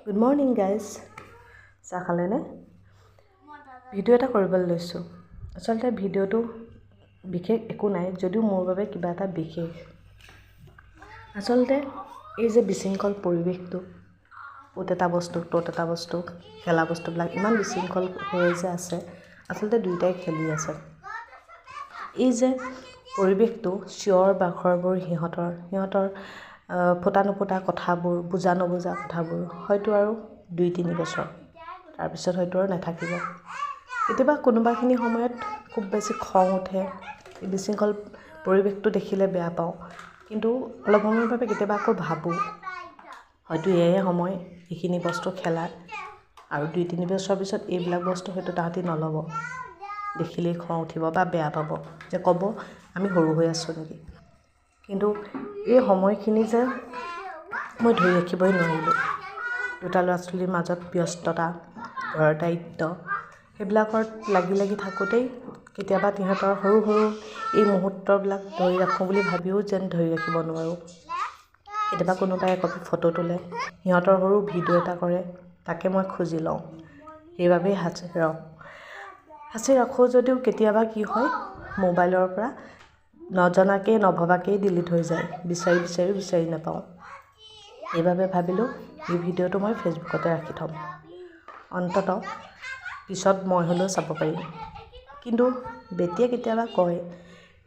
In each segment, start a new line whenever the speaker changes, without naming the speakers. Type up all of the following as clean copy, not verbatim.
Good morning guys. চাহ খালেনে? Video' এটা কৰিবলৈ লৈছোঁ। আচলতে ভিডিঅ'টো বিশেষ একো নাই, যদিও মোৰ বাবে কিবা এটা বিশেষ। আচলতে এই যে বিশৃংখল পৰিৱেশটো, অত এটা বস্তু তত এটা বস্তু, খেলা বস্তুবিলাক ইমান বিশৃংখল হৈ যে আছে, আচলতে দুয়োটাই খেলি আছে। এই যে পৰিৱেশটো, চিঞৰ বাখৰবোৰ, সিহঁতৰ ফুটা নুফুটা কথাবোৰ, বুজা নুবুজা কথাবোৰ হয়তো আৰু 2-3 বছৰ, তাৰপিছত হয়তো আৰু নাথাকিব। কেতিয়াবা কোনোবাখিনি সময়ত খুব বেছি খং উঠে, বিশৃংখল পৰিৱেশটো দেখিলে বেয়া পাওঁ, কিন্তু অলপ সময়ৰ বাবে কেতিয়াবা আকৌ ভাবোঁ হয়তো এয়াই সময় এইখিনি বস্তু খেলাৰ, আৰু 2-3 বছৰ পিছত এইবিলাক বস্তু হয়তো তাহাঁতি নল'ব, দেখিলেই খং উঠিব বা বেয়া পাব, যে ক'ব আমি সৰু হৈ আছোঁ নেকি। কিন্তু এই সময়খিনি যে মই ধৰি ৰাখিবই নোৱাৰিলোঁ। দুটা ল'ৰা ছোৱালীৰ মাজত ব্যস্ততা, ঘৰৰ দায়িত্ব, সেইবিলাকত লাগি থাকোঁতেই কেতিয়াবা সিহঁতৰ সৰু এই মুহূৰ্তবিলাক ধৰি ৰাখোঁ বুলি ভাবিও যেন ধৰি ৰাখিব নোৱাৰোঁ। কেতিয়াবা কোনোবাই একপি ফটো তোলে, সিহঁতৰ সৰু ভিডিঅ' এটা কৰে, তাকে মই খুজি লওঁ, সেইবাবেই সাঁচি ৰাখোঁ যদিও কেতিয়াবা কি হয়, মোবাইলৰ পৰা নজনাকেই নভবাকেই ডিলিট হৈ যায়, বিচাৰি নাপাওঁ। সেইবাবে ভাবিলোঁ এই ভিডিঅ'টো মই ফেচবুকতে ৰাখি থ'ম, অন্ততঃ পিছত মই হ'লেও চাব পাৰিম। কিন্তু বেটিয়ে কেতিয়াবা কয়,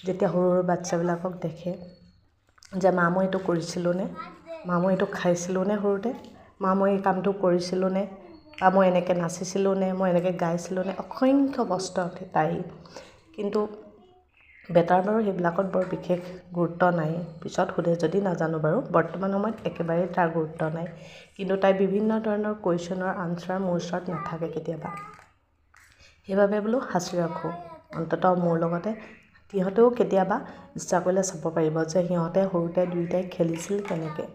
যেতিয়া সৰু বাচ্ছাবিলাকক দেখে, যে মা মই এইটো কৰিছিলোঁ নে, মা মই এইটো খাইছিলোঁ নে, সৰুতে মা মই এই কামটো কৰিছিলোঁ নে, বা মই এনেকৈ নাচিছিলোঁ নে, মই এনেকৈ গাইছিলোঁ নে, অসংখ্য প্ৰশ্ন উঠে তাই। কিন্তু বেটাৰ বাৰু সেইবিলাকত বৰ বিশেষ গুৰুত্ব নাই, পিছত সোধে যদি নাজানো বাৰু, বৰ্তমান সময়ত একেবাৰেই তাৰ গুৰুত্ব নাই। কিন্তু তাই বিভিন্ন ধৰণৰ কুৱেশ্যনৰ আনচাৰ মোৰ ওচৰত নাথাকে কেতিয়াবা, সেইবাবে বোলো সাঁচি ৰাখোঁ, অন্ততঃ মোৰ লগতে সিহঁতেও কেতিয়াবা ইচ্ছা কৰিলে চাব পাৰিব যে সিহঁতে সৰুতে দুয়োটাই খেলিছিল কেনেকৈ,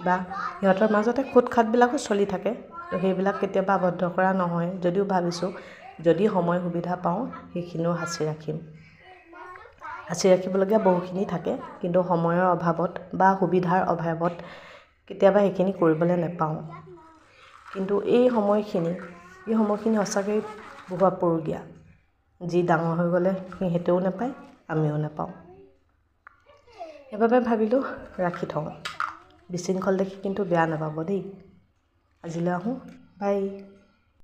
বা সিহঁতৰ মাজতে খুট খাটবিলাকো চলি থাকে, তো সেইবিলাক কেতিয়াবা আবদ্ধ কৰা নহয়, যদিও ভাবিছোঁ যদি সময় সুবিধা পাওঁ সেইখিনিও সাঁচি ৰাখিম। সাঁচি ৰাখিবলগীয়া বহুখিনি থাকে, কিন্তু সময়ৰ অভাৱত বা সুবিধাৰ অভাৱত কেতিয়াবা সেইখিনি কৰিবলৈ নাপাওঁ। কিন্তু এই সময়খিনি সঁচাকৈ বহুত আপুৰুগীয়া, যি ডাঙৰ হৈ গ'লে সিহঁতেও নাপায়, আমিও নাপাওঁ। সেইবাবে ভাবিলোঁ ৰাখি থওঁ, বিশৃংখল দেখি কিন্তু বেয়া নাপাব দেই। আজিলৈ আহোঁ, বাই।